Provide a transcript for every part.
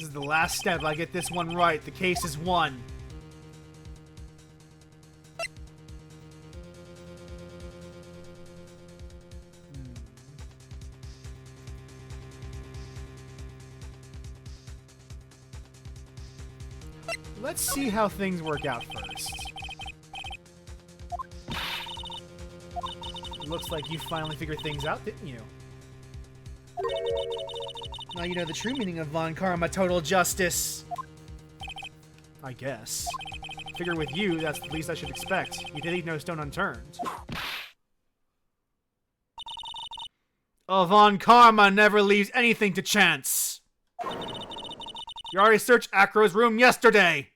This is the last step. If I get this one right, the case is won. Let's see how things work out first. It looks like you finally figured things out, didn't you? Now you know the true meaning of Von Karma, total justice. I guess. Figure with you, that's the least I should expect. You did leave no stone unturned. Oh, Von Karma never leaves anything to chance. You already searched Acro's room yesterday.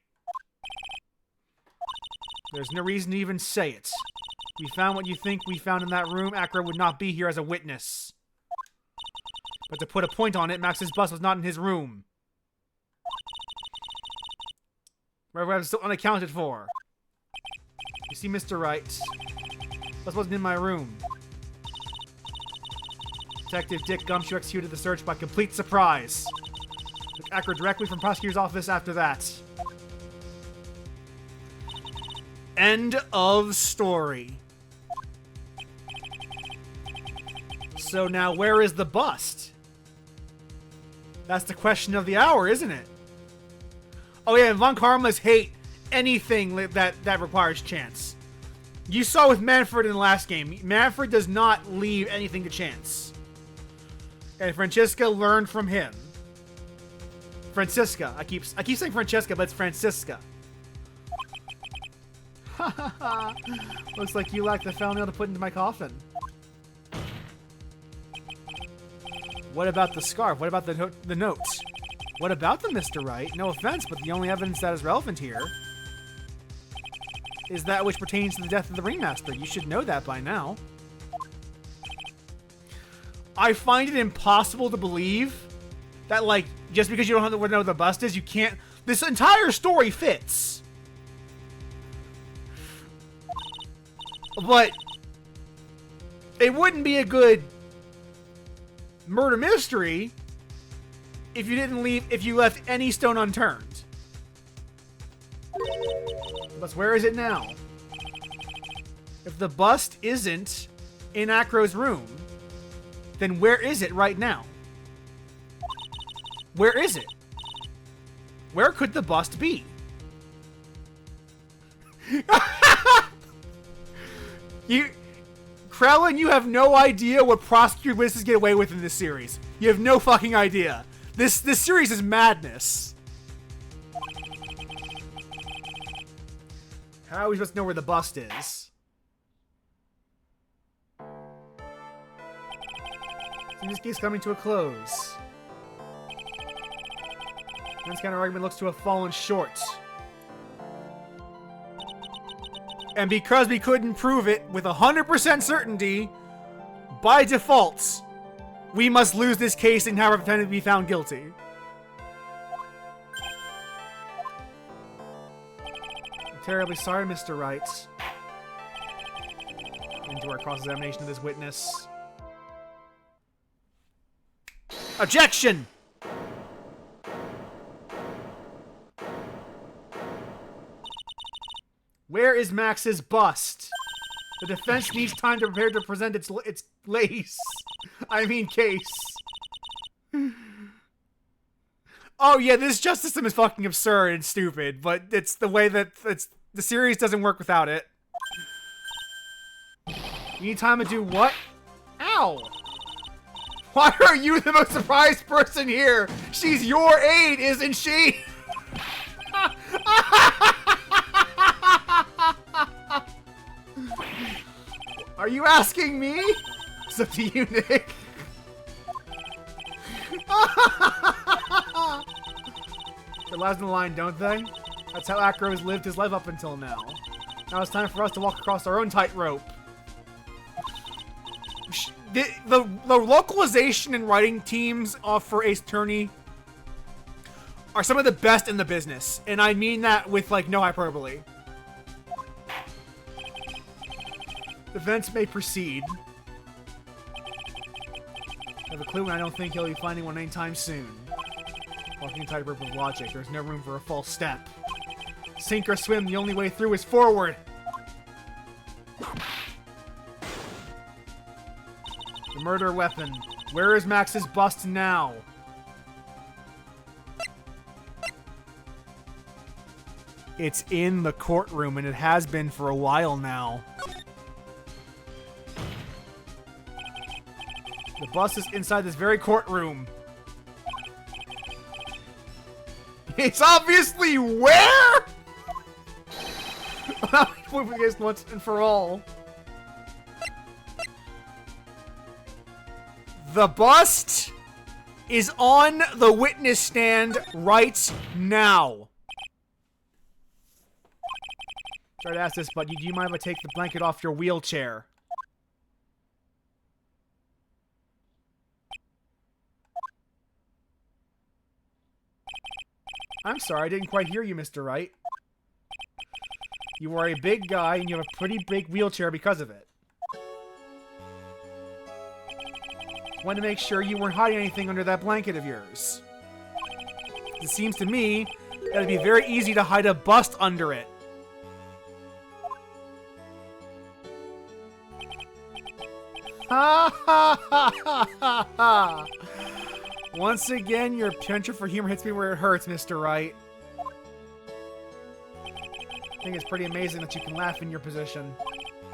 There's no reason to even say it. We found what you think we found in that room. Acro would not be here as a witness. But to put a point on it, Max's bus was not in his room. Wherever it's still unaccounted for. You see, Mr. Wright, bus wasn't in my room. Detective Dick Gumshoe executed the search by complete surprise. Took Acro directly from prosecutor's office after that. End of story. So now, where is the bust? That's the question of the hour, isn't it? Oh yeah, Von Karma's hate anything that requires chance. You saw with Manfred in the last game. Manfred does not leave anything to chance. And Francesca learned from him. Francisca. I keep saying Francesca, but it's Francisca. Looks like you lack the foul nail to put into my coffin. What about the scarf? What about the notes? What about them, Mr. Wright? No offense, but the only evidence that is relevant here is that which pertains to the death of the Ringmaster. You should know that by now. I find it impossible to believe that, like, just because you don't know what the bust is, you can't... This entire story fits. But it wouldn't be a good murder mystery if you left any stone unturned. But where is it now? If the bust isn't in Acro's room, then where is it right now? Where is it? Where could the bust be? Krellin, you have no idea what prosecuted witnesses get away with in this series. You have no fucking idea. This series is madness. How are we supposed to know where the bust is? So this case coming to a close. This kind of argument looks to have fallen short. And because we couldn't prove it with 100% certainty, by default, we must lose this case and have our defendant be found guilty. I'm terribly sorry, Mr. Wright. Into our cross-examination of this witness. Objection! Where is Max's bust? The defense needs time to prepare to present its case. Oh yeah, this justice system is fucking absurd and stupid, but it's the way that the series doesn't work without it. You need time to do what? Ow! Why are you the most surprised person here? She's your aide, isn't she? Are you asking me? It's up to you, Nick. Their lives on the line, don't they? That's how Acro has lived his life up until now. Now it's time for us to walk across our own tightrope. The localization and writing teams for Ace Attorney are some of the best in the business. And I mean that with, like, no hyperbole. Events may proceed. I have a clue, and I don't think he'll be finding one anytime soon. Walking a tightrope with logic. There's no room for a false step. Sink or swim, the only way through is forward. The murder weapon. Where is Max's bust now? It's in the courtroom, and it has been for a while now. The bust is inside this very courtroom. It's obviously where? We guys once and for all. The bust is on the witness stand right now. Sorry to ask this, but do you mind if I take the blanket off your wheelchair? I'm sorry, I didn't quite hear you, Mr. Wright. You are a big guy, and you have a pretty big wheelchair because of it. Wanted to make sure you weren't hiding anything under that blanket of yours. It seems to me that it'd be very easy to hide a bust under it. Ha ha ha ha ha ha! Once again, your penchant for humor hits me where it hurts, Mr. Wright. I think it's pretty amazing that you can laugh in your position.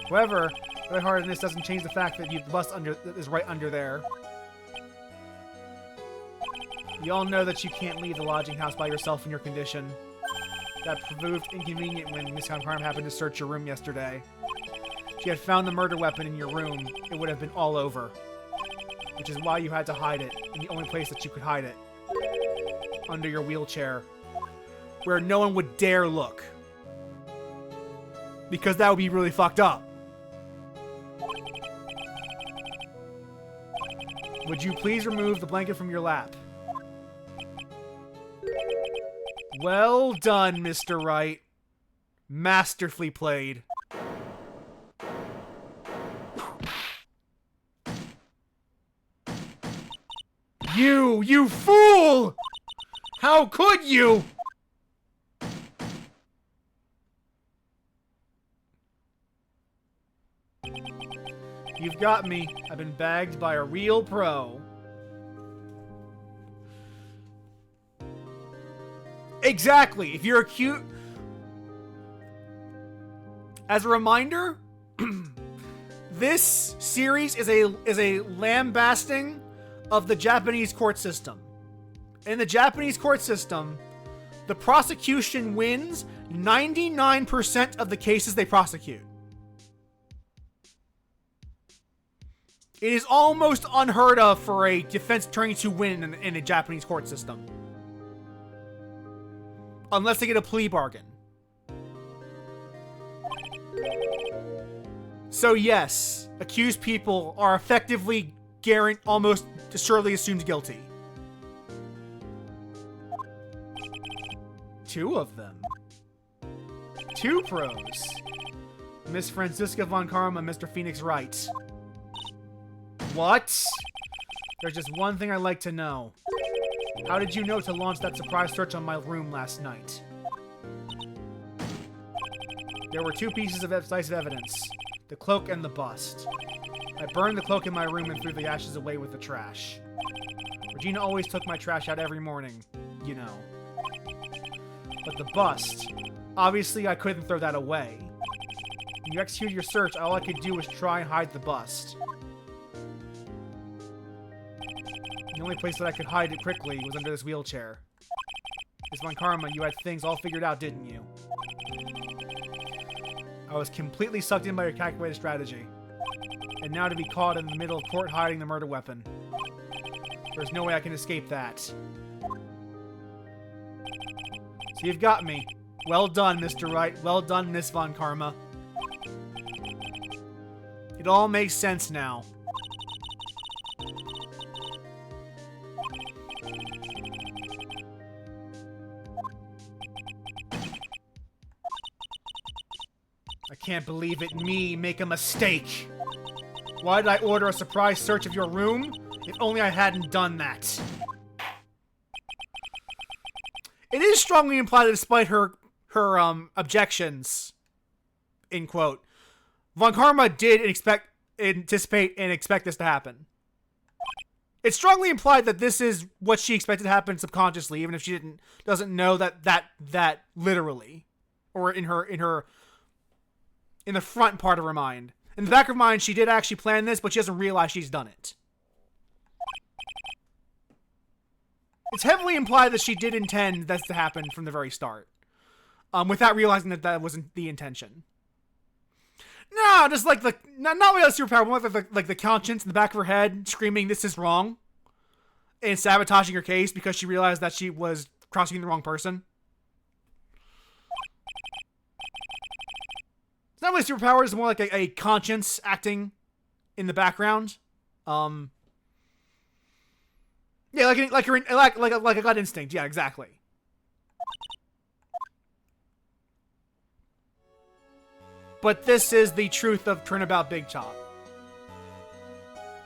However, really hard in this doesn't change the fact that the bust is right under there. You all know that you can't leave the lodging house by yourself in your condition. That proved inconvenient when Miss Karma happened to search your room yesterday. If she had found the murder weapon in your room, it would have been all over. Which is why you had to hide it, in the only place that you could hide it. Under your wheelchair. Where no one would dare look. Because that would be really fucked up. Would you please remove the blanket from your lap? Well done, Mr. Wright. Masterfully played. You fool! How could you? You've got me. I've been bagged by a real pro. Exactly. If you're a cute... As a reminder, this series is a lambasting of the Japanese court system. In the Japanese court system, the prosecution wins 99% of the cases they prosecute. It is almost unheard of for a defense attorney to win in a Japanese court system. Unless they get a plea bargain. So yes, accused people are effectively almost surely assumed guilty. 2 of them. 2 pros. Miss Franziska von Karma and Mr. Phoenix Wright. What? There's just one thing I'd like to know. How did you know to launch that surprise search on my room last night? There were 2 pieces of decisive evidence. The cloak and the bust. I burned the cloak in my room and threw the ashes away with the trash. Regina always took my trash out every morning, you know. But the bust, obviously I couldn't throw that away. When you executed your search, all I could do was try and hide the bust. The only place that I could hide it quickly was under this wheelchair. Miss Von Karma, you had things all figured out, didn't you? I was completely sucked in by your calculated strategy. And now to be caught in the middle of court hiding the murder weapon. There's no way I can escape that. So you've got me. Well done, Mr. Wright. Well done, Miss Von Karma. It all makes sense now. I can't believe it. Me make a mistake. Why did I order a surprise search of your room? If only I hadn't done that. It is strongly implied that despite her objections, in quote, Von Karma did anticipate and expect this to happen. It's strongly implied that this is what she expected to happen subconsciously, even if she doesn't know that literally, or in the front part of her mind. In the back of her mind, she did actually plan this, but she doesn't realize she's done it. It's heavily implied that she did intend this to happen from the very start, without realizing that wasn't the intention. No, just like not really a superpower, more like the conscience in the back of her head screaming, "This is wrong," and sabotaging her case because she realized that she was crossing the wrong person. It's not really a superpower; it's more like a conscience acting in the background. Yeah, like a gut instinct. Yeah, exactly. But this is the truth of Turnabout Big Top.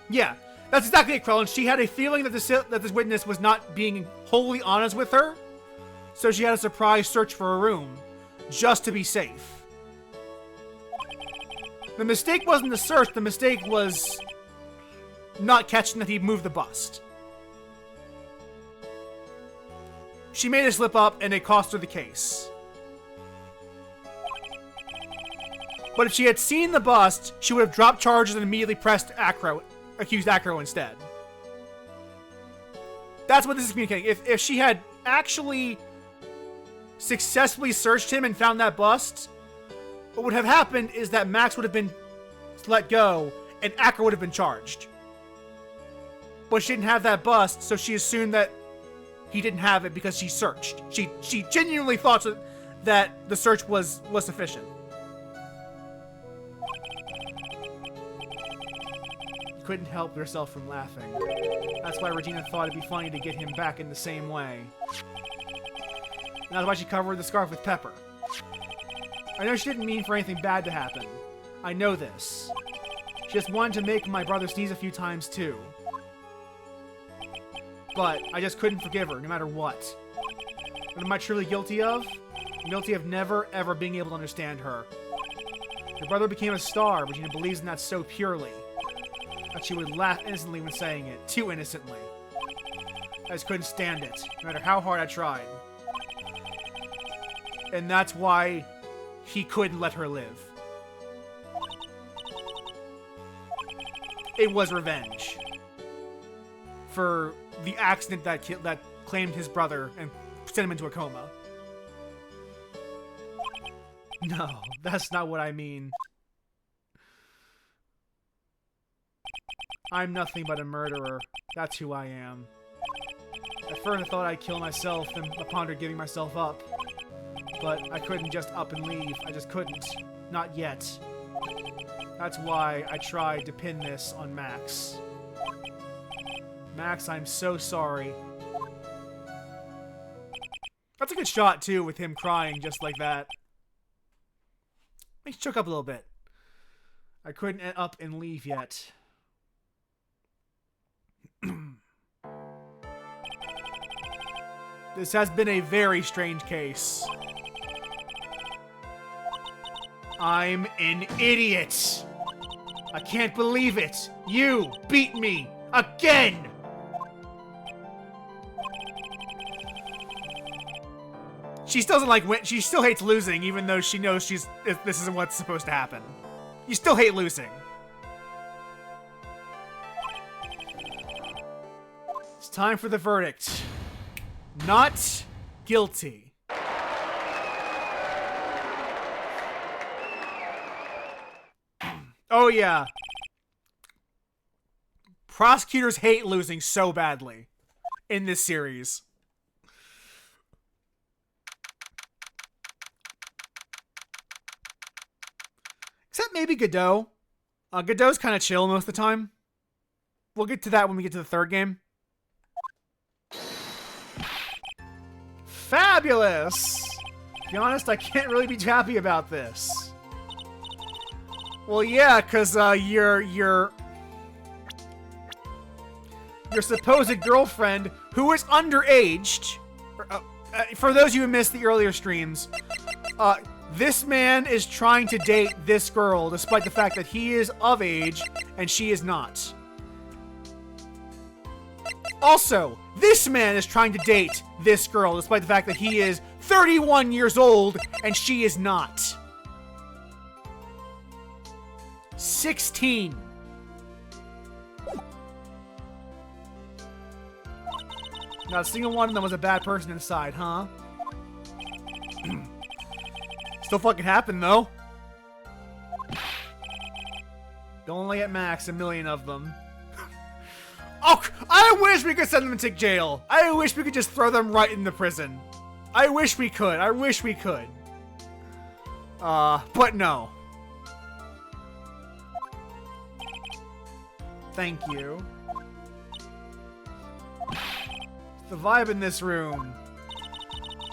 Yeah, that's exactly it, Krellin. She had a feeling that this witness was not being wholly honest with her, so she had a surprise search for a room, just to be safe. The mistake wasn't the search, the mistake was not catching that he moved the bust. She made a slip up, and it cost her the case. But if she had seen the bust, she would have dropped charges and immediately accused Acro instead. That's what this is communicating. If she had actually successfully searched him and found that bust, what would have happened is that Max would have been let go and Acro would have been charged. But she didn't have that bust, so she assumed that he didn't have it because she searched. She genuinely thought that the search was sufficient. Couldn't help herself from laughing. That's why Regina thought it'd be funny to get him back in the same way. And that's why she covered the scarf with pepper. I know she didn't mean for anything bad to happen. I know this. She just wanted to make my brother sneeze a few times too. But I just couldn't forgive her, no matter what. What am I truly guilty of? I'm guilty of never, ever being able to understand her. Your brother became a star, Regina believes in that so purely. That she would laugh innocently when saying it. Too innocently. I just couldn't stand it, no matter how hard I tried. And that's why he couldn't let her live. It was revenge. For the accident that claimed his brother and sent him into a coma. No, that's not what I mean. I'm nothing but a murderer. That's who I am. At first I thought I'd kill myself and pondered giving myself up. But I couldn't just up and leave. I just couldn't. Not yet. That's why I tried to pin this on Max. Max, I'm so sorry. That's a good shot, too, with him crying just like that. Makes you choke up a little bit. I couldn't up and leave yet. This has been a very strange case. I'm an idiot. I can't believe it. You beat me again. She still doesn't like win. She still hates losing, even though she knows this isn't what's supposed to happen. You still hate losing. It's time for the verdict. Not guilty. Oh yeah. Prosecutors hate losing so badly in this series. Except maybe Godot. Godot's kind of chill most of the time. We'll get to that when we get to the third game. Fabulous! To be honest, I can't really be too happy about this. Well, yeah, because your supposed girlfriend, who is underaged, for those of you who missed the earlier streams, this man is trying to date this girl despite the fact that he is of age and she is not. Also, this man is trying to date this girl despite the fact that he is 31 years old and she is not. 16. Not a single one of them was a bad person inside, huh? Still fucking happened, though. Don't let Max, a million of them. Oh, I wish we could send them to jail. I wish we could just throw them right into prison. I wish we could. I wish we could. But no. Thank you. The vibe in this room.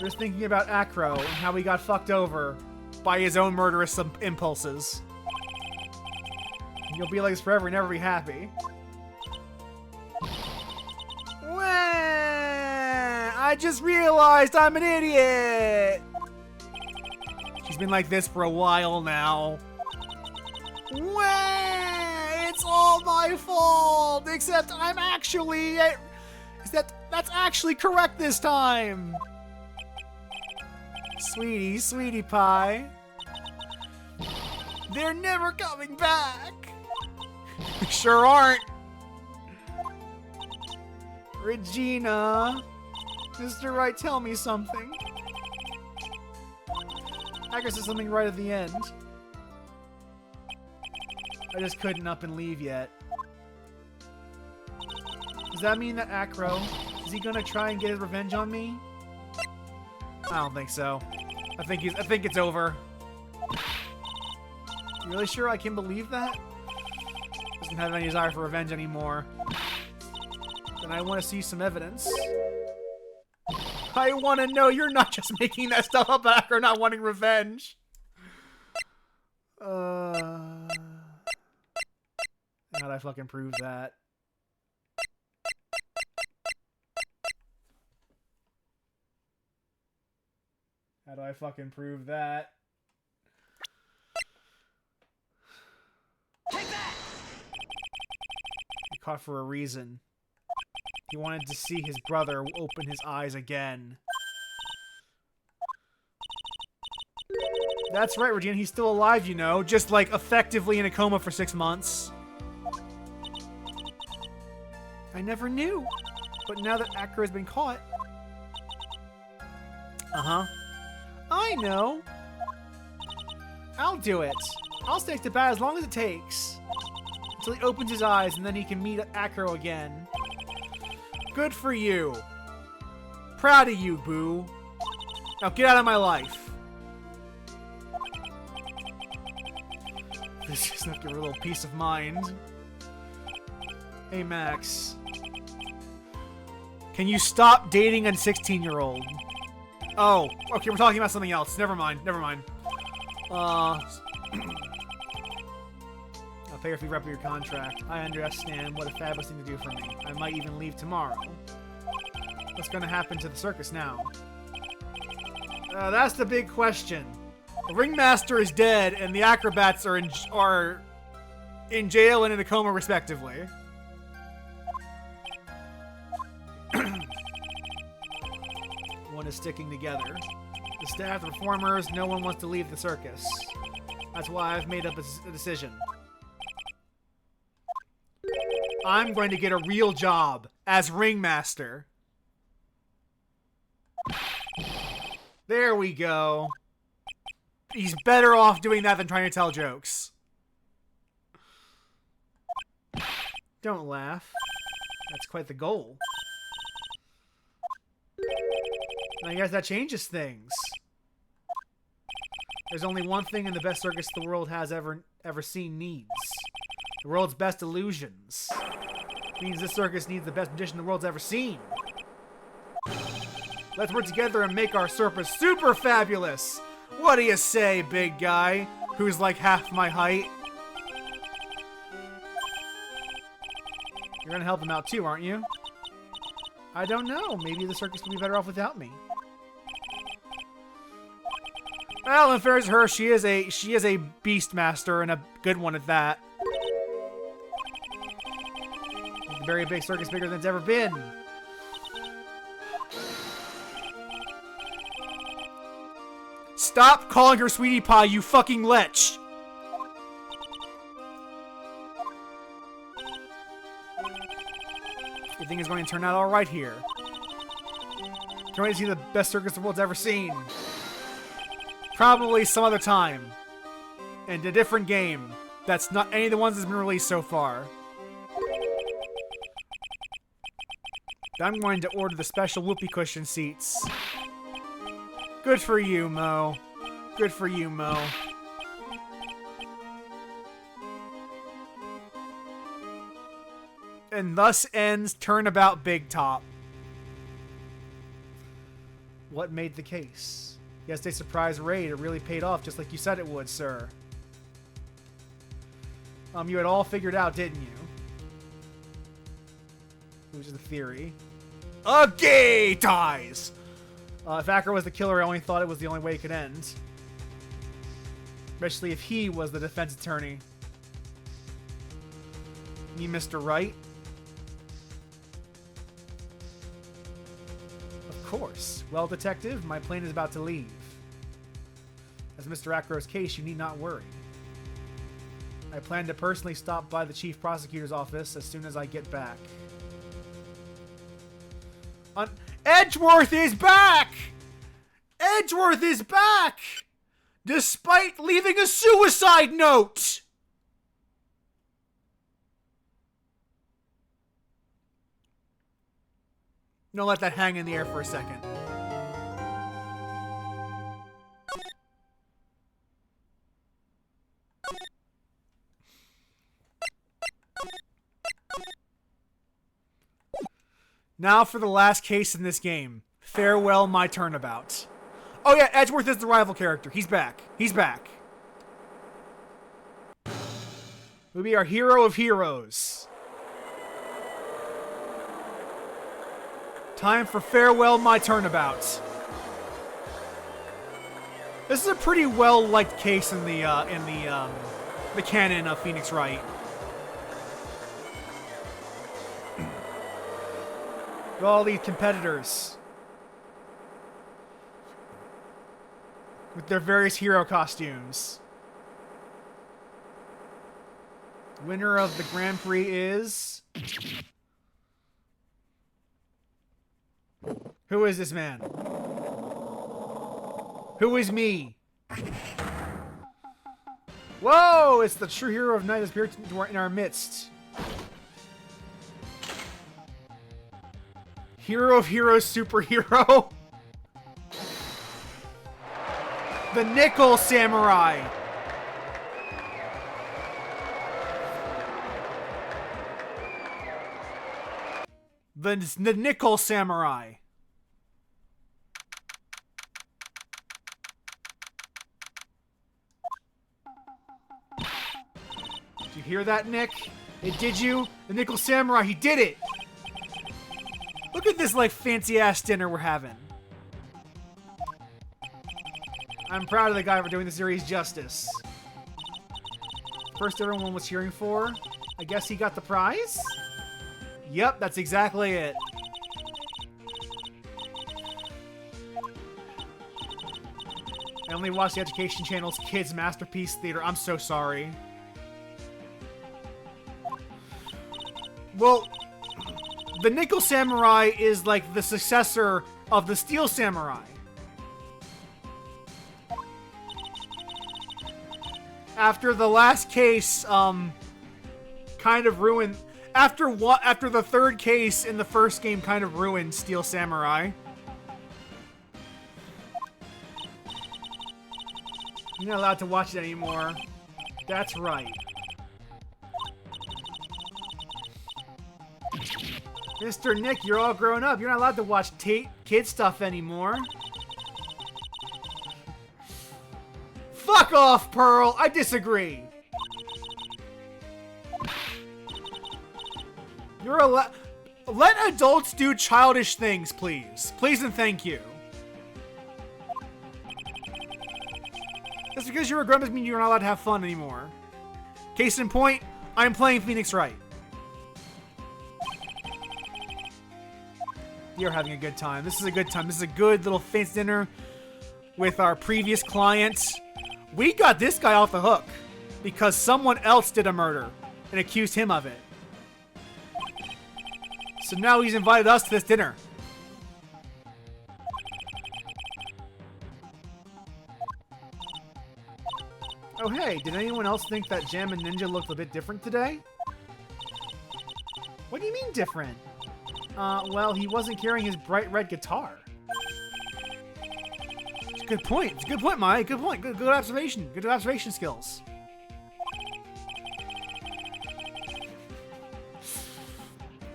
Just thinking about Acro and how he got fucked over by his own murderous impulses. You'll be like this forever and never be happy. Wah! I just realized I'm an idiot! She's been like this for a while now. Wah! It's all my fault! Except I'm actually... That's actually correct this time! Sweetie, sweetie pie. They're never coming back! Sure aren't! Regina! Mr. Wright, tell me something. I guess there's something right at the end. I just couldn't up and leave yet. Does that mean that Acro, is he gonna try and get his revenge on me? I don't think so. I think it's over. You really sure I can believe that? Doesn't have any desire for revenge anymore. Then I want to see some evidence. I want to know you're not just making that stuff up after not wanting revenge. How'd I fucking prove that? How do I fucking prove that? Take that! He caught for a reason. He wanted to see his brother open his eyes again. That's right, Regina. He's still alive, you know. Just, like, effectively in a coma for 6 months. I never knew. But now that Acro has been caught... Uh-huh. I know. I'll do it. I'll stay to bat as long as it takes. Until he opens his eyes and then he can meet Acro again. Good for you. Proud of you, boo. Now get out of my life. This is not your little peace of mind. Hey, Max. Can you stop dating a 16-year-old? Oh, okay, we're talking about something else. Never mind, never mind. I'll pay if you rep your contract. I understand what a fabulous thing to do for me. I might even leave tomorrow. What's gonna happen to the circus now? That's the big question. The ringmaster is dead, and the acrobats are in jail and in a coma, respectively. One is sticking together. The staff, the performers, no one wants to leave the circus. That's why I've made up a decision. I'm going to get a real job as ringmaster. There we go. He's better off doing that than trying to tell jokes. Don't laugh. That's quite the goal. I guess that changes things. There's only one thing in the best circus the world has ever seen needs. The world's best illusions. Means this circus needs the best magician the world's ever seen. Let's work together and make our circus super fabulous. What do you say, big guy? Who's like half my height? You're gonna help him out too, aren't you? I don't know. Maybe the circus would be better off without me. Well, in fairness to her, she is a beast master and a good one at that. A very big circus, bigger than it's ever been. Stop calling her sweetie pie, you fucking lech! Everything is going to turn out alright here. Can't wait to see the best circus the world's ever seen. Probably some other time. And a different game. That's not any of the ones that's been released so far. I'm going to order the special whoopee cushion seats. Good for you, Mo. Good for you, Mo. And thus ends Turnabout Big Top. What made the case? Yes, a surprise raid. It really paid off, just like you said it would, sir. You had all figured out, didn't you? It was just a theory. A gay dies! If Acker was the killer, I only thought it was the only way it could end. Especially if he was the defense attorney. Me, Mr. Wright? Of course. Well, Detective, my plane is about to leave. As Mr. Acker's case, you need not worry. I plan to personally stop by the Chief Prosecutor's office as soon as I get back. Edgeworth is back! Edgeworth is back! Despite leaving a suicide note! No, let that hang in the air for a second. Now for the last case in this game. Farewell, my turnabout. Oh yeah, Edgeworth is the rival character. He's back. He's back. He'll be our hero of heroes. Time for Farewell, my turnabout. This is a pretty well-liked case in the canon of Phoenix Wright. All these competitors with their various hero costumes. Winner of the Grand Prix is... Who is this man? Who is me? Whoa! It's the true hero of night that's appeared in our midst. Hero of heroes, superhero. The Nickel Samurai. The Nickel Samurai. Did you hear that, Nick? Did you? The Nickel Samurai, he did it! Look at this, like, fancy-ass dinner we're having. I'm proud of the guy for doing the series justice. First everyone was cheering for. I guess he got the prize? Yep, that's exactly it. I only watch the Education Channel's Kids Masterpiece Theater. I'm so sorry. Well... The Nickel Samurai is like the successor of the Steel Samurai. After the last case, kind of ruined... After the third case in the first game kind of ruined Steel Samurai. You're not allowed to watch it anymore. That's right. Mr. Nick, you're all grown up. You're not allowed to watch kid stuff anymore. Fuck off, Pearl! I disagree. You're allowed... Let adults do childish things, please. Please and thank you. Just because you're a grown doesn't mean you're not allowed to have fun anymore. Case in point, I'm playing Phoenix Wright. You're having a good time. This is a good time. This is a good little fancy dinner with our previous clients. We got this guy off the hook because someone else did a murder and accused him of it. So now he's invited us to this dinner. Oh hey, did anyone else think that Jam and Ninja looked a bit different today? What do you mean different? Well, he wasn't carrying his bright red guitar. It's a good point. It's a good point, Mike. Good point. Good observation. Good observation skills.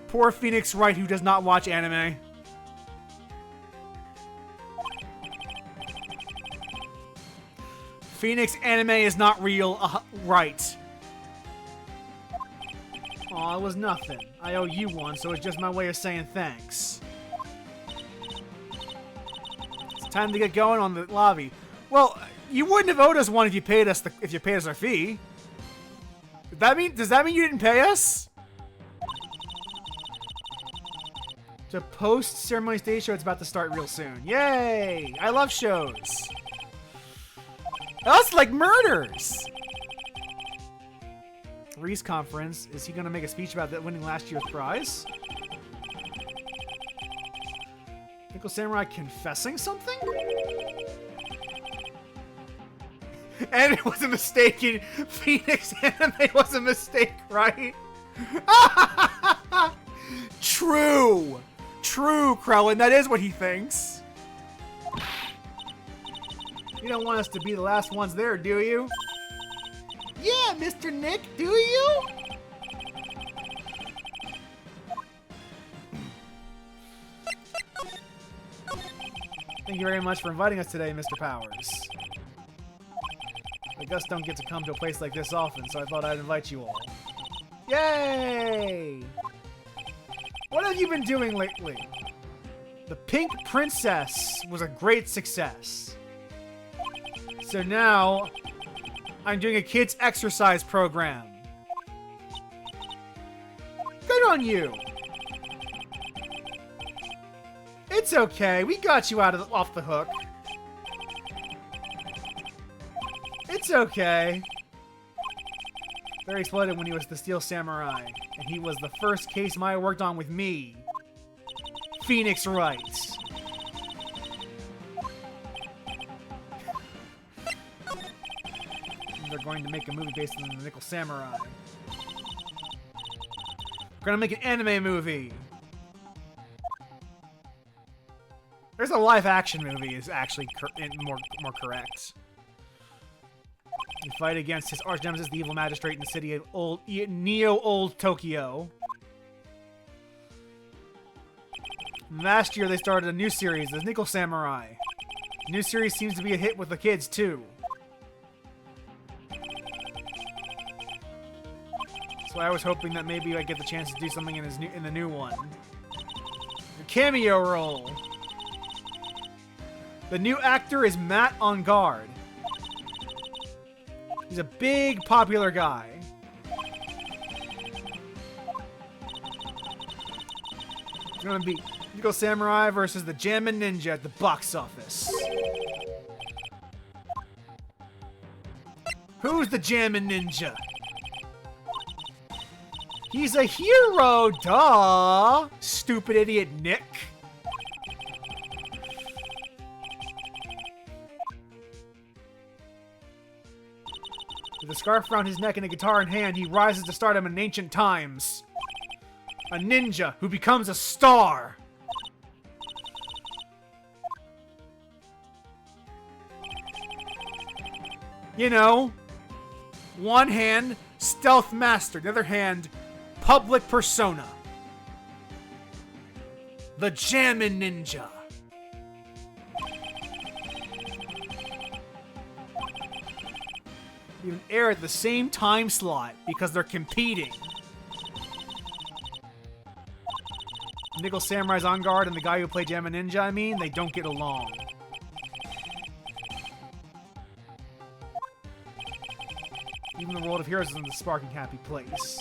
Poor Phoenix Wright, who does not watch anime. Phoenix anime is not real, right. Aw, it was nothing. I owe you one, so it's just my way of saying thanks. It's time to get going on the lobby. Well, you wouldn't have owed us one if you paid us our fee. Does that mean you didn't pay us? The post-ceremony stage show, it's about to start real soon. Yay! I love shows. That's like murders! Reese conference. Is he going to make a speech about that winning last year's prize? Nickel Samurai confessing something? And it was a mistake in Phoenix Anime was a mistake, right? True! True, Krellin. That is what he thinks. You don't want us to be the last ones there, do you? Yeah, Mr. Nick, do you? Thank you very much for inviting us today, Mr. Powers. I guess don't get to come to a place like this often, so I thought I'd invite you all. Yay! What have you been doing lately? The Pink Princess was a great success. So now, I'm doing a kids' exercise program. Good on you! It's okay, we got you off the hook. It's okay. Very exploded when he was the Steel Samurai, and he was the first case Maya worked on with me, Phoenix Wright. They're going to make a movie based on the Nickel Samurai. We're gonna make an anime movie. There's a live-action movie is actually more correct. You fight against his arch nemesis, the evil magistrate in the city of Old Tokyo. Last year they started a new series, the Nickel Samurai. The new series seems to be a hit with the kids too. So I was hoping that maybe I'd get the chance to do something in the new one. A cameo role. The new actor is Matt On Guard. He's a big, popular guy. It's gonna be Nickel Samurai versus the Jammin' Ninja at the box office. Who's the Jammin' Ninja? He's a hero, duh! Stupid idiot Nick. With a scarf around his neck and a guitar in hand, he rises to stardom in ancient times. A ninja who becomes a star. You know, one hand, stealth master, the other hand, public persona. The Jammin' Ninja. Even air at the same time slot because they're competing. Nickel Samurai's On Guard and the guy who played Jammin' Ninja, they don't get along. Even the world of heroes isn't a sparking happy place.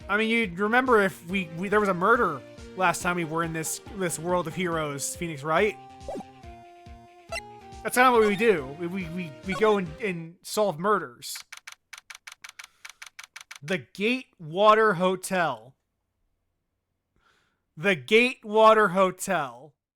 I mean, you remember if there was a murder last time we were in this world of heroes, Phoenix, right? That's kind of what we do. We go and solve murders. The Gatewater Hotel. The Gatewater Hotel.